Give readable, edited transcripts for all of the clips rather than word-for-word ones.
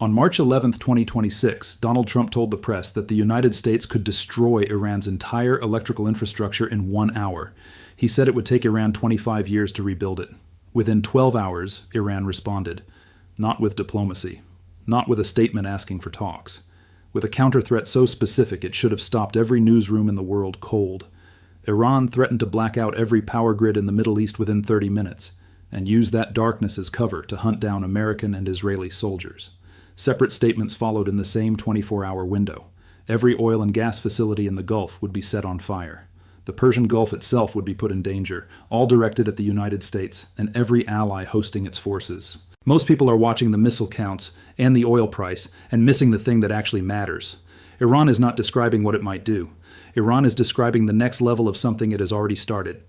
On March 11, 2026, Donald Trump told the press that the United States could destroy Iran's entire electrical infrastructure in 1 hour. He said it would take Iran 25 years to rebuild it. Within 12 hours, Iran responded. Not with diplomacy. Not with a statement asking for talks. With a counter-threat so specific it should have stopped every newsroom in the world cold. Iran threatened to black out every power grid in the Middle East within 30 minutes, and use that darkness as cover to hunt down American and Israeli soldiers. Separate statements followed in the same 24-hour window. Every oil and gas facility in the Gulf would be set on fire. The Persian Gulf itself would be put in danger, all directed at the United States and every ally hosting its forces. Most people are watching the missile counts and the oil price and missing the thing that actually matters. Iran is not describing what it might do. Iran is describing the next level of something it has already started.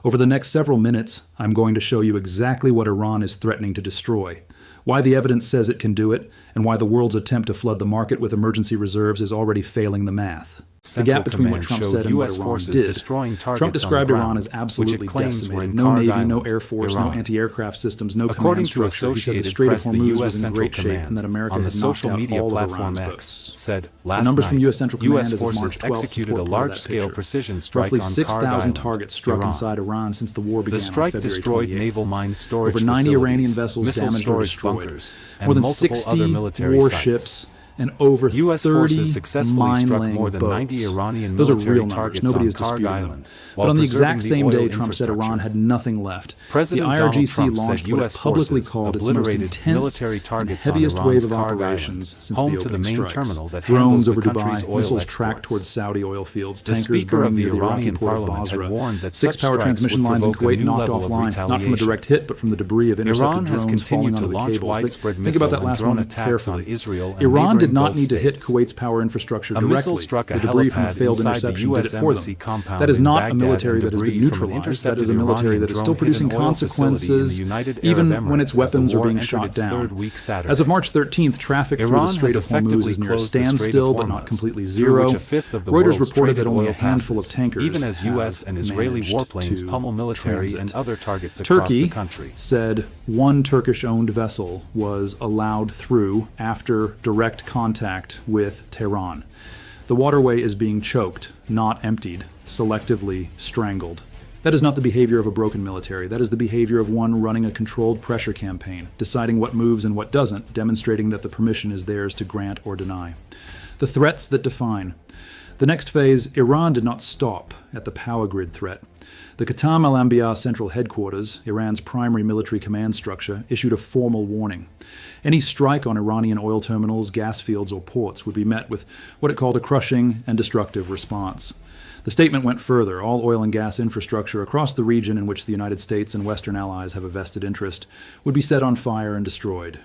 Over the next several minutes, I'm going to show you exactly what Iran is threatening to destroy, why the evidence says it can do it, and why the world's attempt to flood the market with emergency reserves is already failing the math. The gap between what Trump said and what Iran did. Trump described Iran as absolutely decimated. No Navy, no Air Force, no anti-aircraft systems, no command structure. He said the Strait of Hormuz was in great shape and that America had knocked out all of Iran's boats. The numbers from U.S. Central Command as of March 12th support part of that picture. Roughly 6,000 targets struck inside Iran since the war began on February 28th. Over 90 Iranian vessels damaged or destroyed. More than 60 warships and over 30 mine-laying boats. Those are real numbers. Nobody is disputing them. But on the exact same day, Trump said Iran had nothing left. The IRGC launched what it publicly called its most intense and heaviest wave of operations since the opening strikes. Drones over Dubai, missiles tracked towards Saudi oil fields, tankers burning near the Iranian port of Basra, 6 power transmission lines in Kuwait knocked offline, not from a direct hit, but from the debris of intercepted drones falling onto the cables. Think about that last one carefully. Iran did not need to hit Kuwait's power infrastructure directly. The debris from a failed interception did it for them. That is not a military that has been neutralized. That is a military that is still producing consequences even when its weapons are being shot down. As of March 13th, traffic through the Strait of Hormuz is near a standstill, but not completely zero. Reuters reported that only a handful of tankers even as U.S. and Israeli warplanes pummel military and other targets across the country. Turkey said one Turkish-owned vessel was allowed through after direct contact with Tehran. The waterway is being choked, not emptied, selectively strangled. That is not the behavior of a broken military. That is the behavior of one running a controlled pressure campaign, deciding what moves and what doesn't, demonstrating that the permission is theirs to grant or deny. The threats that define. The next phase, Iran did not stop at the power grid threat. The Qatam al-Anbiya Central Headquarters, Iran's primary military command structure, issued a formal warning. Any strike on Iranian oil terminals, gas fields, or ports would be met with what it called a crushing and destructive response. The statement went further. All oil and gas infrastructure across the region in which the United States and Western allies have a vested interest would be set on fire and destroyed.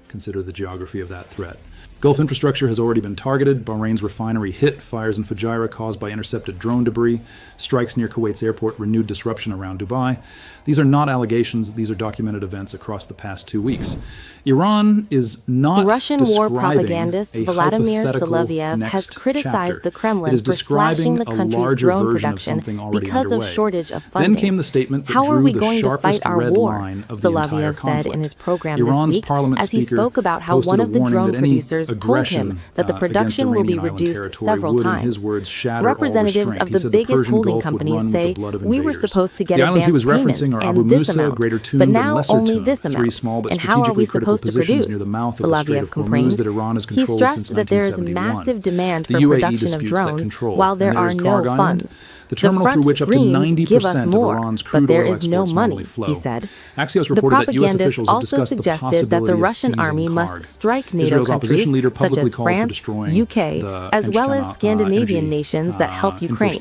Consider the geography of that threat. Gulf infrastructure has already been targeted. Bahrain's refinery hit, fires in Fujairah caused by intercepted drone debris, strikes near Kuwait's airport, renewed disruption around Dubai. These are not allegations, these are documented events across the past 2 weeks. Iran is not Russian war propagandist Vladimir Solovyev has criticized the Kremlin for slashing the country's drone production because of shortage of funding. Then came the statement that How are drew we the going to fight sharpest our red war? line of the entire Solovyev said in his program Iran's this week parliament as he speaker spoke about how posted one a of the warning drone that any producers told him that the production will be against Iranian island reduced territory several would, in times. his words, shatter all Representatives restraint. of He the said biggest Persian holding Gulf would companies run with say the blood of we were invaders. supposed to get The islands he was advanced referencing payments are Abu and this Musa, amount, Greater Toon, but and now Lesser only Toon, this 3 amount. small but And how are strategically we critical supposed to positions produce? near the mouth of the Strait Solovyev of Hormuz complained. that Iran has He controlled since stressed that there is 1971. massive demand The for UAE production of disputes that drones control, while there and are there's no Kharg Island, funds. the terminal front through which up to screens give 90% us of more, Iran's crude but there oil is no exports money, normally flow. he said. Axios The reported that U.S. propagandist officials have also discussed the suggested that the possibility of Russian seizing army Kharg. must strike NATO Israel's opposition countries leader such publicly as called for France, destroying UK, the as well as Scandinavian energy, nations that help Ukraine.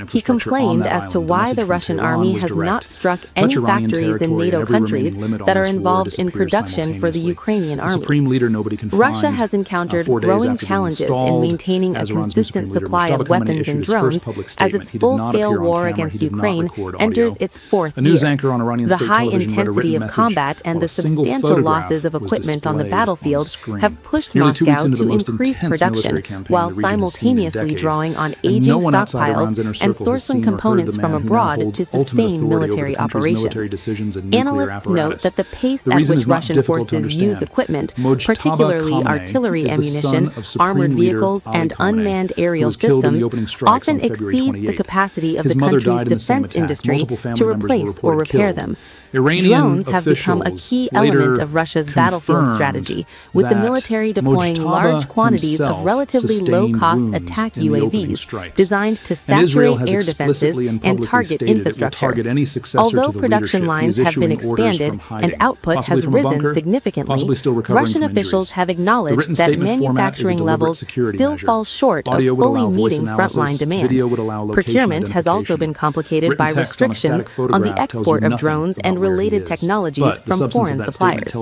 He He complained as to why the Russian army has not struck any factories in NATO countries that are involved in production for the Ukrainian army. Russia has encountered growing challenges in maintaining a consistent supply of weapons and drones as its full-scale war against Ukraine enters its 4th year. The high intensity of combat and the substantial losses of equipment on the battlefield have pushed Moscow to increase production while simultaneously drawing on aging stockpiles and sourcing components from abroad to sustain military operations. Analysts note that the pace at which Russian forces use equipment, particularly artillery ammunition, armored vehicles, and unmanned aerial systems, often exceeds the capacity of the country's defense industry to replace or repair them. Drones have become a key element of Russia's battlefield strategy, with the military deploying large quantities of relatively low-cost attack UAVs designed to saturate air defenses and target infrastructure. Although production lines have been expanded and output has risen significantly, Russian officials have acknowledged that manufacturing levels still fall short of fully meeting frontline demand. Procurement has also been complicated by restrictions on the export of drones and related technologies from foreign suppliers.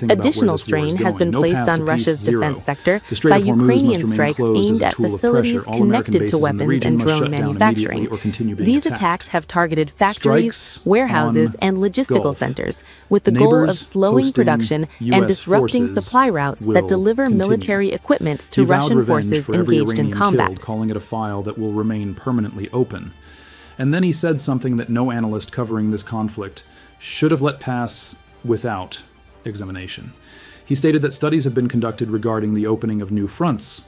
Additional strain has been placed on Russia's defense sector by Ukrainian strikes aimed at facilities connected to weapons and drone manufacturing. These attacks have targeted factories, warehouses, and logistical centers, with the goal of slowing production and disrupting supply routes that deliver military equipment to Russian forces engaged in combat. Calling it a file that will remain permanently open. And then he said something that no analyst covering this conflict should have let pass without examination. He stated that studies have been conducted regarding the opening of new fronts,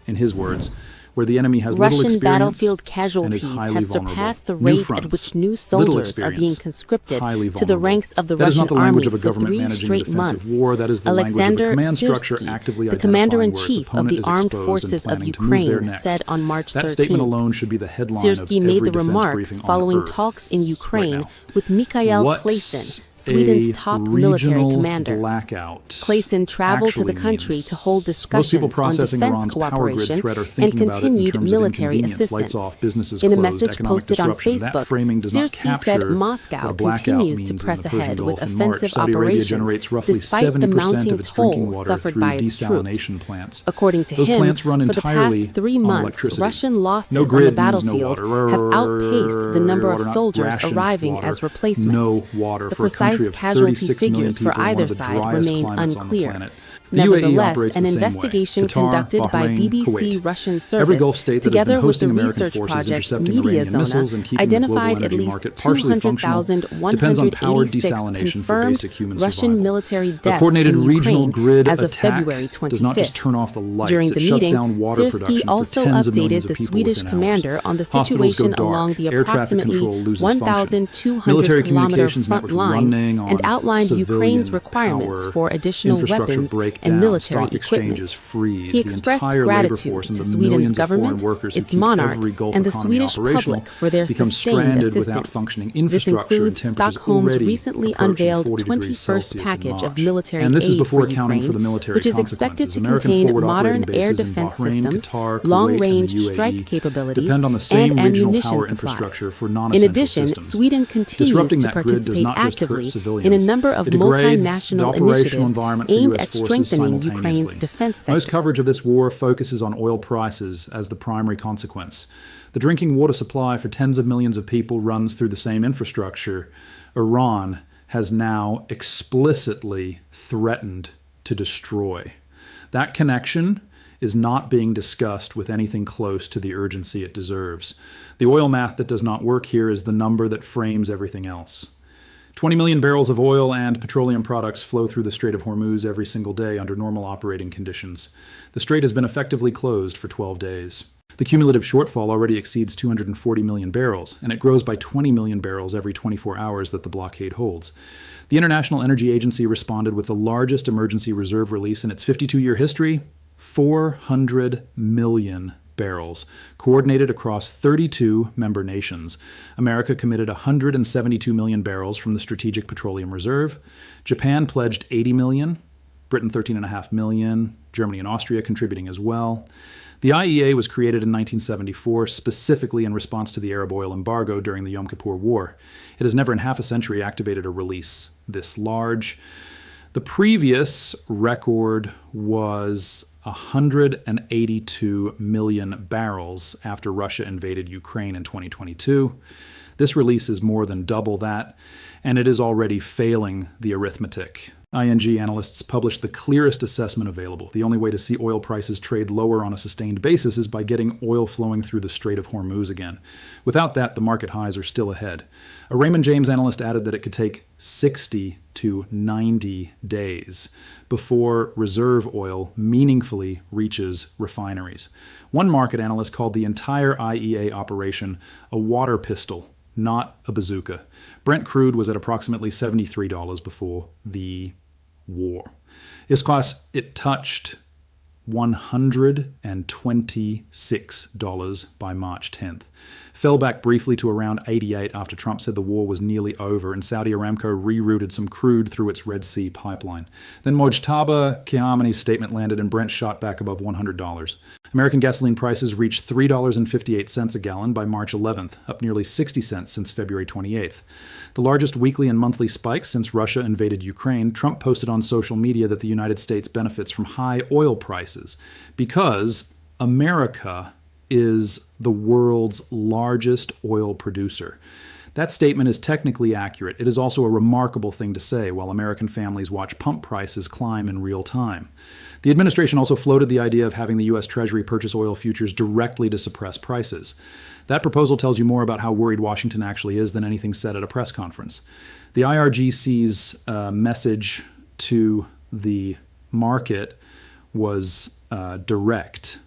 in his words, where the enemy has little experience. Russian battlefield casualties have surpassed the rate at which new soldiers are being conscripted to the ranks of the Russian army for 3 straight months. Alexander Syrsky, the commander-in-chief of the armed forces of Ukraine, said on March 13. Syrsky made the remarks following talks in Ukraine with Mikhail Kleisin, Sweden's top military commander. Clayson traveled to the country to hold discussions on defense cooperation and continued military assistance. In a message posted on Facebook, Syrsky said Moscow continues to press ahead with offensive operations despite the mounting toll suffered by its troops. According to him, for the past 3 months, Russian losses on the battlefield have outpaced the number of soldiers arriving as replacements. The precise casualty figures for either side remain unclear. Nevertheless, an investigation conducted by BBC Russian service, together with the research project Mediazona, identified at least 200,186 confirmed Russian military deaths in Ukraine as of February 25th. During the meeting, Syrsky also updated the Swedish commander on the situation along the approximately 1,200-kilometer front line and outlined Ukraine's requirements for additional weapons and military equipment. He expressed gratitude to Sweden's government, its monarch, and the Swedish public for their sustained assistance. This includes Stockholm's recently unveiled 21st package of military aid for Ukraine, which is expected to contain modern air defense systems, long-range strike capabilities, and ammunition supplies. In addition, Sweden continues to participate actively in a number of multinational initiatives aimed at strengthening Ukraine's defense sector. Most coverage of this war focuses on oil prices as the primary consequence. The drinking water supply for tens of millions of people runs through the same infrastructure Iran has now explicitly threatened to destroy. That connection is not being discussed with anything close to the urgency it deserves. The oil math that does not work here is the number that frames everything else. 20 million barrels of oil and petroleum products flow through the Strait of Hormuz every single day under normal operating conditions. The strait has been effectively closed for 12 days. The cumulative shortfall already exceeds 240 million barrels, and it grows by 20 million barrels every 24 hours that the blockade holds. The International Energy Agency responded with the largest emergency reserve release in its 52-year history, 400 million barrels, coordinated across 32 member nations. America committed 172 million barrels from the Strategic Petroleum Reserve. Japan pledged 80 million, Britain 13.5 million, Germany and Austria contributing as well. The IEA was created in 1974 specifically in response to the Arab oil embargo during the Yom Kippur War. It has never in half a century activated a release this large. The previous record was 182 million barrels after Russia invaded Ukraine in 2022. This release is more than double that, and it is already failing the arithmetic. ING analysts published the clearest assessment available. The only way to see oil prices trade lower on a sustained basis is by getting oil flowing through the Strait of Hormuz again. Without that, the market highs are still ahead. A Raymond James analyst added that it could take 60 to 90 days before reserve oil meaningfully reaches refineries. One market analyst called the entire IEA operation a water pistol, not a bazooka. Brent crude was at approximately $73 before the war. It touched $126 by March 10th. Fell back briefly to around 88 after Trump said the war was nearly over and Saudi Aramco rerouted some crude through its Red Sea pipeline. Then Mojtaba Khamenei's statement landed and Brent shot back above $100. American gasoline prices reached $3.58 a gallon by March 11th, up nearly 60 cents since February 28th. The largest weekly and monthly spikes since Russia invaded Ukraine. Trump posted on social media that the United States benefits from high oil prices because America is the world's largest oil producer. That statement is technically accurate. It is also a remarkable thing to say while American families watch pump prices climb in real time. The administration also floated the idea of having the U.S. Treasury purchase oil futures directly to suppress prices. That proposal tells you more about how worried Washington actually is than anything said at a press conference. The IRGC's message to the market was direct.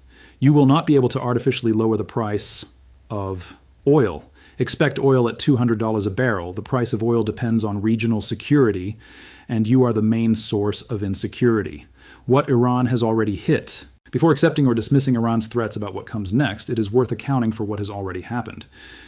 You will not be able to artificially lower the price of oil. Expect oil at $200 a barrel. The price of oil depends on regional security, and you are the main source of insecurity. What Iran has already hit. Before accepting or dismissing Iran's threats about what comes next, it is worth accounting for what has already happened.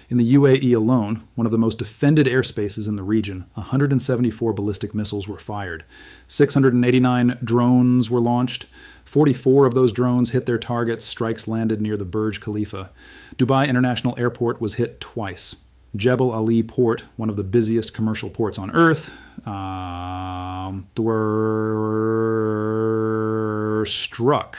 In the UAE alone, one of the most defended airspaces in the region, 174 ballistic missiles were fired. 689 drones were launched. 44 of those drones hit their targets. Strikes landed near the Burj Khalifa. Dubai International Airport was hit twice. Jebel Ali Port, one of the busiest commercial ports on Earth, were struck.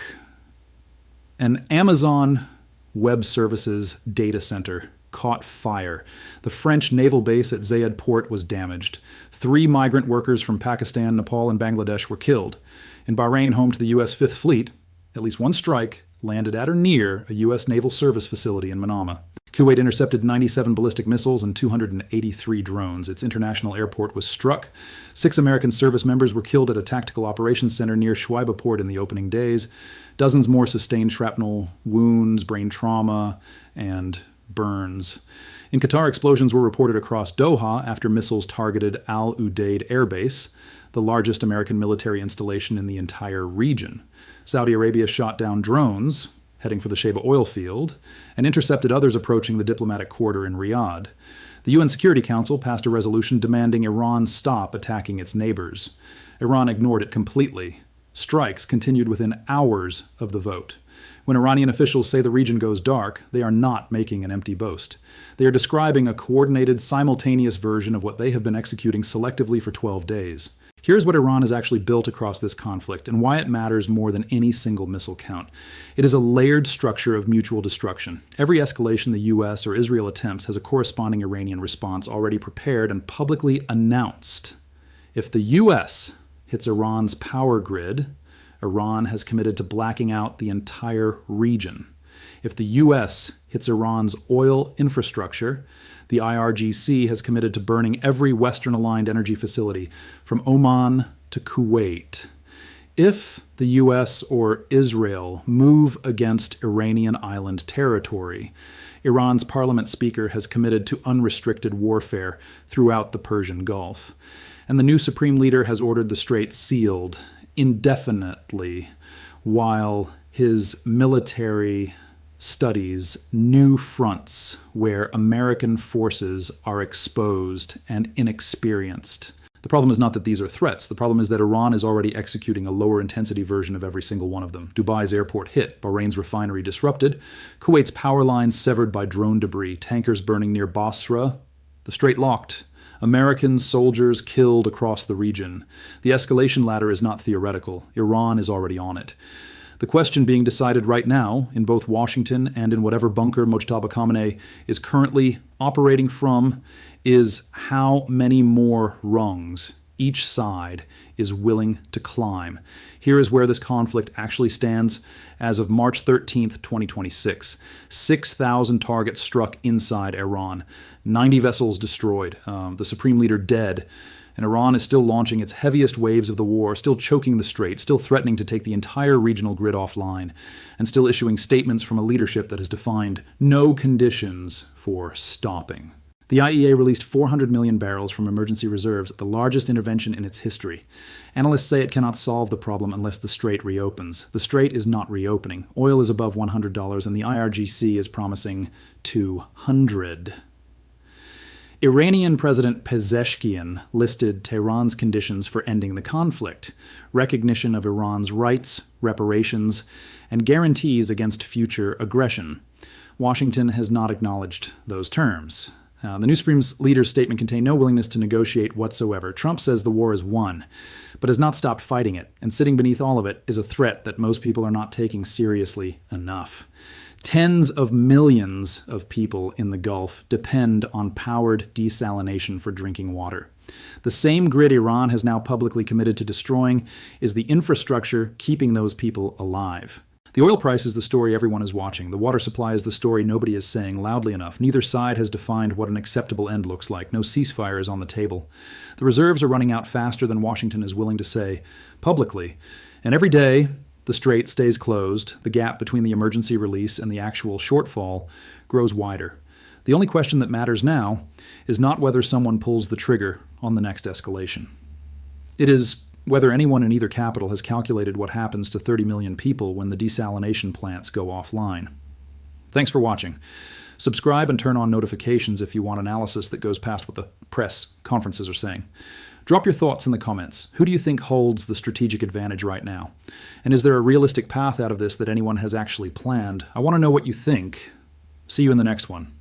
An Amazon Web Services data center caught fire. The French naval base at Zayed Port was damaged. 3 migrant workers from Pakistan, Nepal, and Bangladesh were killed. In Bahrain, home to the U.S. Fifth Fleet, at least one strike landed at or near a U.S. Naval Service facility in Manama. Kuwait intercepted 97 ballistic missiles and 283 drones. Its international airport was struck. 6 American service members were killed at a tactical operations center near Shuaiba Port in the opening days. Dozens more sustained shrapnel wounds, brain trauma, and burns. In Qatar, explosions were reported across Doha after missiles targeted Al Udeid Air Base, the largest American military installation in the entire region. Saudi Arabia shot down drones heading for the Sheba oil field and intercepted others approaching the diplomatic quarter in Riyadh. The UN Security Council passed a resolution demanding Iran stop attacking its neighbors. Iran ignored it completely. Strikes continued within hours of the vote. When Iranian officials say the region goes dark, they are not making an empty boast. They are describing a coordinated, simultaneous version of what they have been executing selectively for 12 days. Here's what Iran has actually built across this conflict and why it matters more than any single missile count. It is a layered structure of mutual destruction. Every escalation the U.S. or Israel attempts has a corresponding Iranian response already prepared and publicly announced. If the U.S. hits Iran's power grid, Iran has committed to blacking out the entire region. If the U.S. hits Iran's oil infrastructure, the IRGC has committed to burning every Western-aligned energy facility, from Oman to Kuwait. If the U.S. or Israel move against Iranian island territory, Iran's parliament speaker has committed to unrestricted warfare throughout the Persian Gulf. And the new supreme leader has ordered the strait sealed indefinitely while his military studies new fronts where American forces are exposed and inexperienced. The problem is not that these are threats. The problem is that Iran is already executing a lower intensity version of every single one of them. Dubai's airport hit, Bahrain's refinery disrupted, Kuwait's power lines severed by drone debris, tankers burning near Basra, the strait locked, American soldiers killed across the region. The escalation ladder is not theoretical. Iran is already on it. The question being decided right now in both Washington and in whatever bunker Mojtaba Khamenei is currently operating from is how many more rungs each side is willing to climb. Here is where this conflict actually stands as of March 13th, 2026. 6,000 targets struck inside Iran, 90 vessels destroyed, the supreme leader dead, and Iran is still launching its heaviest waves of the war, still choking the strait, still threatening to take the entire regional grid offline, and still issuing statements from a leadership that has defined no conditions for stopping. The IEA released 400 million barrels from emergency reserves, the largest intervention in its history. Analysts say it cannot solve the problem unless the strait reopens. The strait is not reopening. Oil is above $100, and the IRGC is promising $200. Iranian President Pezeshkian listed Tehran's conditions for ending the conflict: recognition of Iran's rights, reparations, and guarantees against future aggression. Washington has not acknowledged those terms. The new Supreme Leader's statement contained no willingness to negotiate whatsoever. Trump says the war is won, but has not stopped fighting it, and sitting beneath all of it is a threat that most people are not taking seriously enough. Tens of millions of people in the Gulf depend on powered desalination for drinking water. The same grid Iran has now publicly committed to destroying is the infrastructure keeping those people alive. The oil price is the story everyone is watching. The water supply is the story nobody is saying loudly enough. Neither side has defined what an acceptable end looks like. No ceasefire is on the table. The reserves are running out faster than Washington is willing to say publicly. And every day, the strait stays closed. The gap between the emergency release and the actual shortfall grows wider. The only question that matters now is not whether someone pulls the trigger on the next escalation. It is whether anyone in either capital has calculated what happens to 30 million people when the desalination plants go offline. Thanks for watching. Subscribe and turn on notifications if you want analysis that goes past what the press conferences are saying. Drop your thoughts in the comments. Who do you think holds the strategic advantage right now? And is there a realistic path out of this that anyone has actually planned? I want to know what you think. See you in the next one.